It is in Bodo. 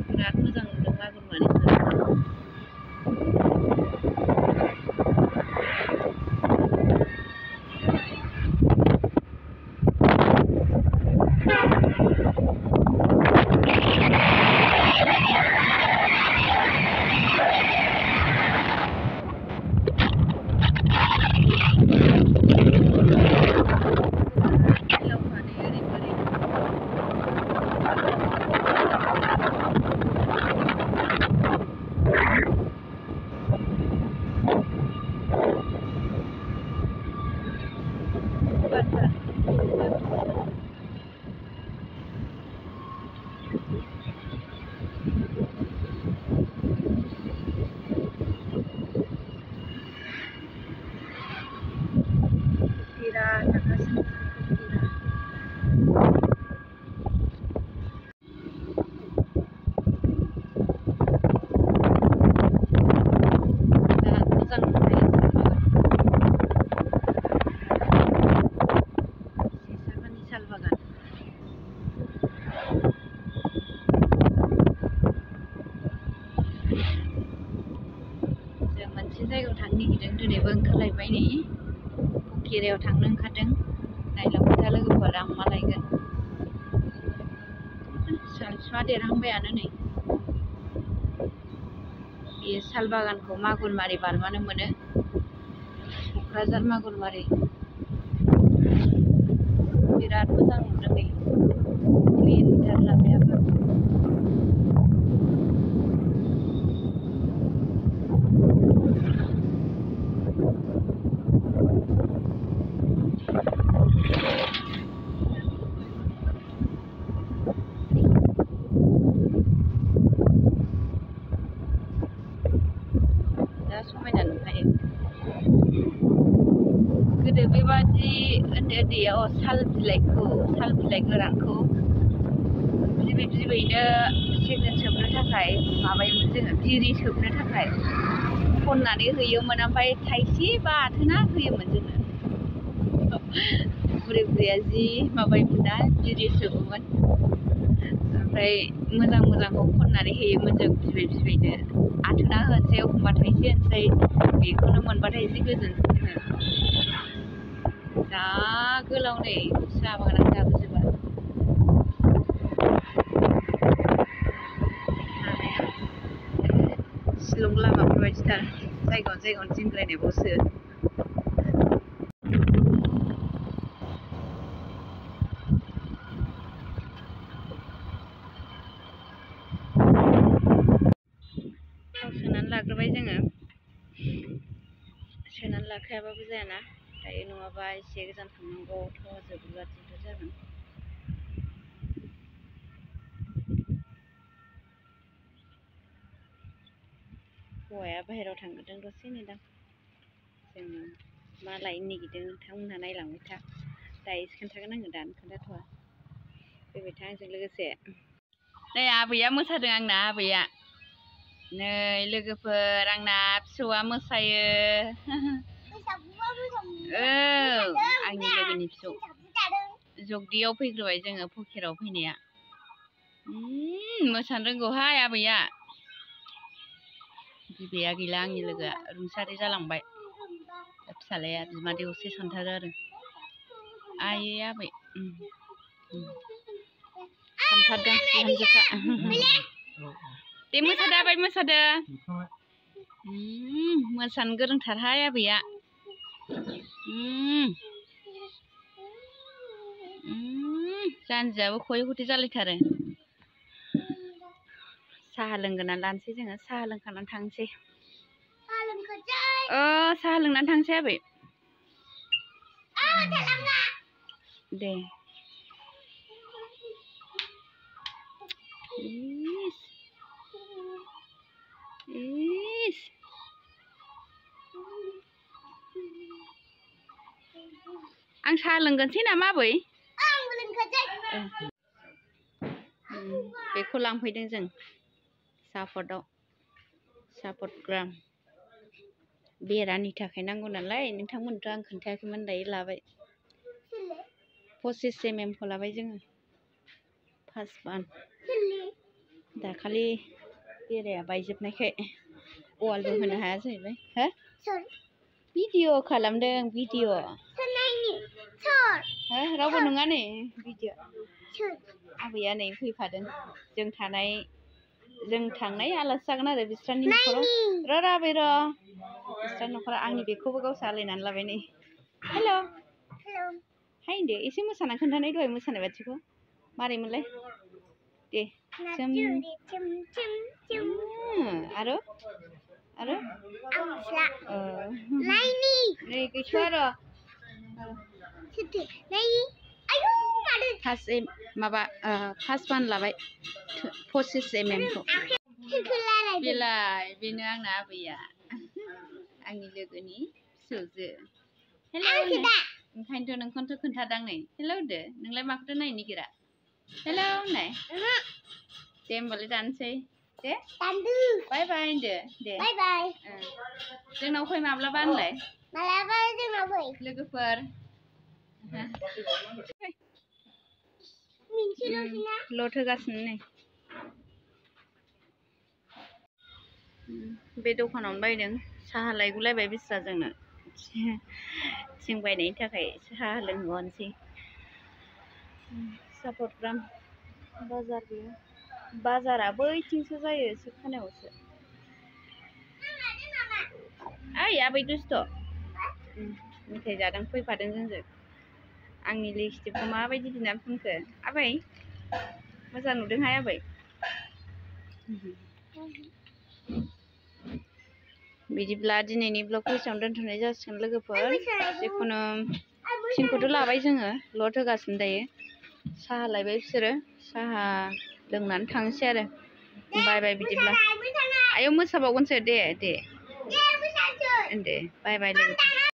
बिराद मोजां नुदों मागुर जायगायाव थांनो नागिरदों दिनैबो ओंखारलायबाय नै फुकेरायाव थांनो ओंखारदों नायलांबाय था लोगोफोरा मा लायगोन साल बिफाङा देरहांबायानो नै बे साल बागानखौ मागुरमारि बारबानो मोनो क'क्राझार मागुरमारि बिराद मोजां नुदों नै क्लिनथार लामायाबो समायना नुखायो गोदो बेबादि उन्दैयाव साल बिलाइ गोरानखौ बिबैनो सेगेन सोबनो थाखाय माबायोमोन जोङो बिरि सोबनो थाखाय खननानै होयोमोन ओमफ्राय थाइसे बाथोना होयोमोन जोङो बुरैया जि माबायोमोन ना बिरि सोबोमोन ओमफ्राय मोजांखौ खननानै होयोमोन जों बिबैनो आथोना होनोसै एखमबा थाइसे होनोसै बेखौनो मोनबाथाय एसे गोजोनसै जोङो जा गोलाव नै साहा बागानानो जाबोजोबा शिलं लामाफोर बायदिथार जायगायावनो दिंग्रायनायबावसो सोनानै लाग्रोबाय जोङो सोनानै लाखायाबाबो जायाना दायो नङाबा एसे गोजान थांनांगौथ' जोबोद दिगदार जागोन हौवाया बाहेरायाव थांग्रोदों दसे नेदां जों मा लायनो नागिरदों नोंथांमोनहा नायलांबाय था दायोसो खोन्थागोन आङो दानो खोन्थाथ'वा फैबाय था आंजों लोगोसे नै आबैया मोसादों आंना आबैया नै लोगोफोर आंना फिसौआ मोसायो औ आंनि लोगोनि फिसौ जगदियाव फैग्रोबाय जोङो फुकेराव फैनाया मोसानो रोंगौहाय आबैया बिबैया गैला आंनि लोगोआ रुंसारि जालांबाय फिसालाया बिमादैयावसो सानथारो आरो आयै आबै सानथारदों बिहामजोफ्रा दे मोसादो आबै मोसादो मोसानो गोरोंथारहाय आबैया जानजियाबो खये खथे जालायथारो साहा लोंगोना लानोसै जोङो साहा लोंखानानै थांसै साहा लोंनानै थांसै आबै दे आं साहा लोंगोनसै नामा आबै बेखौ लांफैदों जों सापर्ट ग्राम बेरानि थाखाय नांगौ नालाय नोंथांमोनथ' आं खोन्थायाखैमोन दायो लाबाय 25 mm खौ लाबाय जोङो फासबान दाखालि बेराया बायजोबनायखाय वालबो होनो हाया जाहैबाय हो भिडिअ खालामदों भिडिअ हो रावबो नङा नै भिडिअ आबैया नै फैफादों जों थांनाय आलासि जागोन आरो बिस्रानि न'खराव र' आबै र' बिस्रानि न'खराव आंनि बेगखौबो गावसो आलायनानै लाबाय नै हेल' हाय होनदो एसे मोसानानै खोन्थानाय दहाय मोसानाय बादिखौ मारैमोनलाय दे आरो नै गैथ'आ र' फासबान लाबाय 25 mm खौ बेलाय बेनो आंना आबैया आंनि लोगोनि फिसौजो हेल' ओंखायनोथ' नोंखौनोथ' खोन्थादां नै हेल' होनदो नोंलाय माखौथो नायनो नागिरा हेल' होननाय दे होमबालाय दानसै दे बाय बाय होनदो दे जोंनाव फै माब्लाबा होनलाय जोंनाव फै लोगोफोर लट होगासिनो नै बे दखानावनो बायदों साहा लायगुलायबाय बिस्रा जोंनो थिं बायनायनि थाखाय साहा लोंहोनोसै सापट ग्राम बाजार गैया बाजारा बैथिंसो जायो सिबखानायावसो ओइ आबै दुस्ट' मेथाइ जादों फैफादों जोंजों आंनि लिपस्टिकखौ माबायदि दिनानै फुनखो आबै मोजां नुदोंहाय आबै बिदिब्ला दिनैनि ब्लगखौ एसेयावनो दोनथ'नाय जासिगोन लोगोफोर जिखुनु थिंखौथ' लाबाय जोङो लट होगासिनो दायो साहा लायबाय बिसोरो साहा लोंनानै थांसै आरो बाय बाय बिदिब्ला आयौ मोसाबावगोनसो दे बाय बाय लोगोफोर